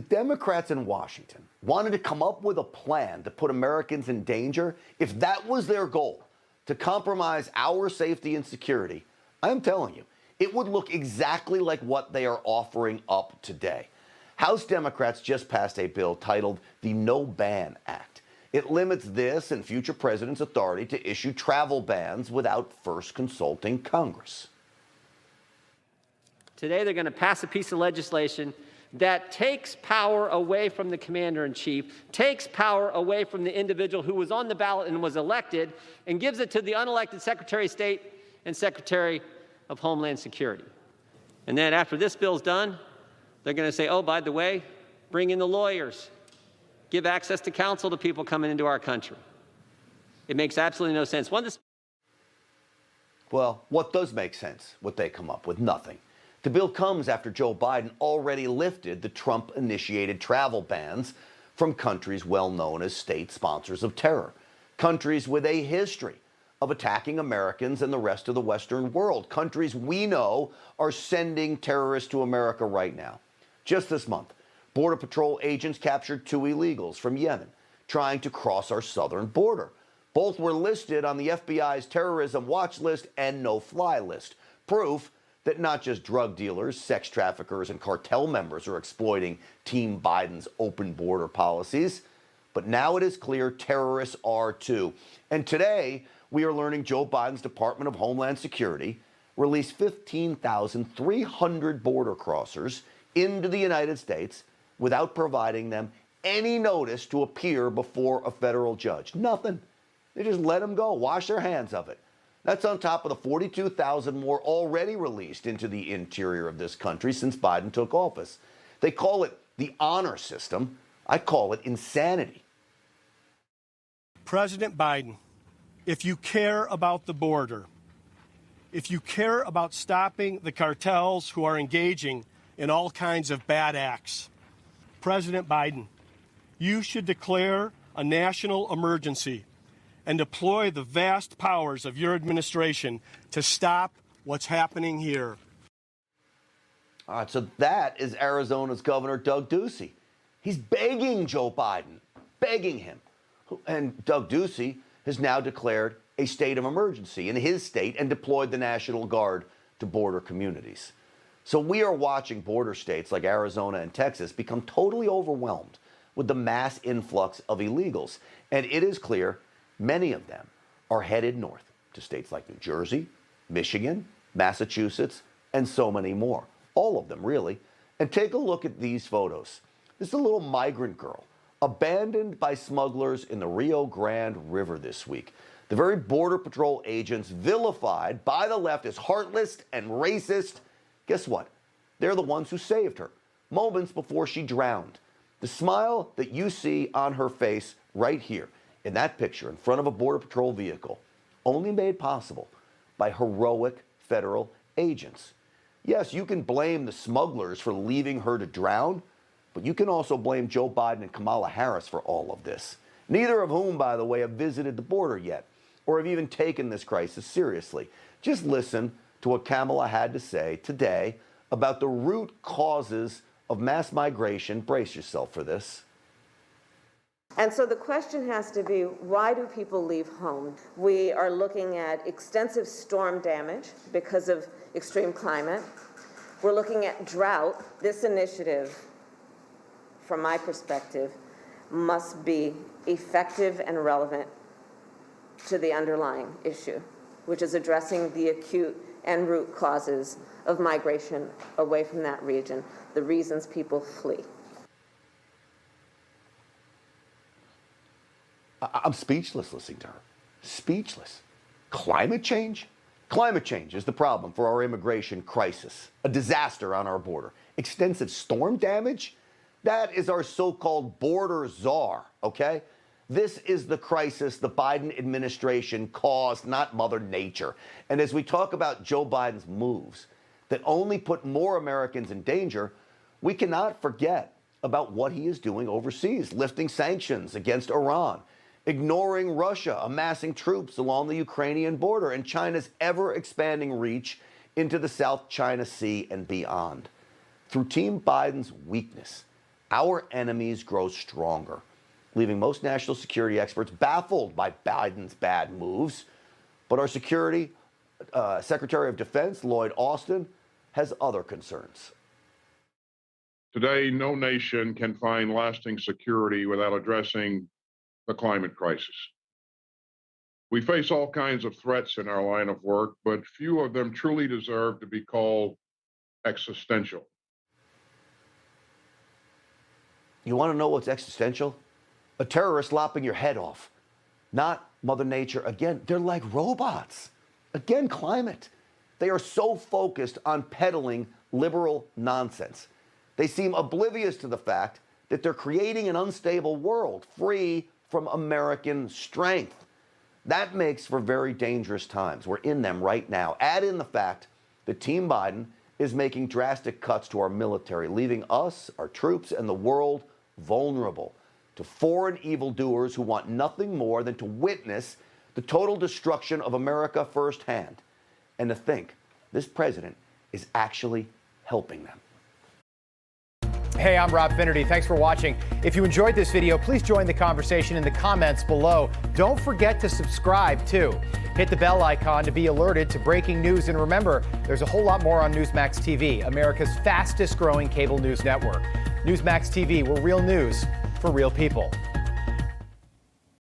If Democrats in Washington wanted to come up with a plan to put Americans in danger, if that was their goal, to compromise our safety and security, I'm telling you, it would look exactly like what they are offering up today. House Democrats just passed a bill titled the No Ban Act. It limits this and future presidents' authority to issue travel bans without first consulting Congress. Today, they're going to pass a piece of legislation that takes power away from the commander-in-chief, takes power away from the individual who was on the ballot and was elected, and gives it to the unelected Secretary of State and Secretary of Homeland Security. And then after this bill's done, they're going to say, oh, by the way, bring in the lawyers, give access to counsel to people coming into our country. It makes absolutely no sense. Well, what does make sense? What they come up with? Nothing. The bill comes after Joe Biden already lifted the Trump-initiated travel bans from countries well known as state sponsors of terror, countries with a history of attacking Americans and the rest of the Western world, countries we know are sending terrorists to America right now. Just this month, Border Patrol agents captured 2 illegals from Yemen trying to cross our southern border. Both were listed on the FBI's terrorism watch list and no-fly list, proof that not just drug dealers, sex traffickers, and cartel members are exploiting Team Biden's open border policies, but now it is clear terrorists are too. And today, we are learning Joe Biden's Department of Homeland Security released 15,300 border crossers into the United States without providing them any notice to appear before a federal judge. Nothing. They just let them go, wash their hands of it. That's on top of the 42,000 more already released into the interior of this country since Biden took office. They call it the honor system. I call it insanity. President Biden, if you care about the border, if you care about stopping the cartels who are engaging in all kinds of bad acts, President Biden, you should declare a national emergency and deploy the vast powers of your administration to stop what's happening here. All right, so that is Arizona's Governor Doug Ducey. He's begging Joe Biden, begging him. And Doug Ducey has now declared a state of emergency in his state and deployed the National Guard to border communities. So we are watching border states like Arizona and Texas become totally overwhelmed with the mass influx of illegals. And it is clear many of them are headed north to states like New Jersey, Michigan, Massachusetts, and so many more. All of them, really. And take a look at these photos. This is a little migrant girl abandoned by smugglers in the Rio Grande River this week. The very Border Patrol agents vilified by the left as heartless and racist. Guess what? They're the ones who saved her moments before she drowned. The smile that you see on her face right here in that picture in front of a Border Patrol vehicle, only made possible by heroic federal agents. Yes, you can blame the smugglers for leaving her to drown, but you can also blame Joe Biden and Kamala Harris for all of this. Neither of whom, by the way, have visited the border yet or have even taken this crisis seriously. Just listen to what Kamala had to say today about the root causes of mass migration. Brace yourself for this. And so the question has to be, why do people leave home? We are looking at extensive storm damage because of extreme climate. We're looking at drought. This initiative, from my perspective, must be effective and relevant to the underlying issue, which is addressing the acute and root causes of migration away from that region, the reasons people flee. I'm speechless listening to her. Speechless. Climate change? Climate change is the problem for our immigration crisis. A disaster on our border. Extensive storm damage? That is our so-called border czar, okay? This is the crisis the Biden administration caused, not Mother Nature. And as we talk about Joe Biden's moves that only put more Americans in danger, we cannot forget about what he is doing overseas, lifting sanctions against Iran, ignoring Russia, amassing troops along the Ukrainian border, and China's ever-expanding reach into the South China Sea and beyond. Through Team Biden's weakness, our enemies grow stronger, leaving most national security experts baffled by Biden's bad moves. But our Secretary of Defense, Lloyd Austin, has other concerns. Today, no nation can find lasting security without addressing the climate crisis. We face all kinds of threats in our line of work, but few of them truly deserve to be called existential. You want to know what's existential? A terrorist lopping your head off. Not Mother Nature. Again, they're like robots. Again, climate. They are so focused on peddling liberal nonsense. They seem oblivious to the fact that they're creating an unstable world free from American strength. That makes for very dangerous times. We're in them right now. Add in the fact that Team Biden is making drastic cuts to our military, leaving us, our troops, and the world vulnerable to foreign evildoers who want nothing more than to witness the total destruction of America firsthand, and to think this president is actually helping them. Hey, I'm Rob Finnerty. Thanks for watching. If you enjoyed this video, please join the conversation in the comments below. Don't forget to subscribe, too. Hit the bell icon to be alerted to breaking news. And remember, there's a whole lot more on Newsmax TV, America's fastest growing cable news network. Newsmax TV, where real news for real people.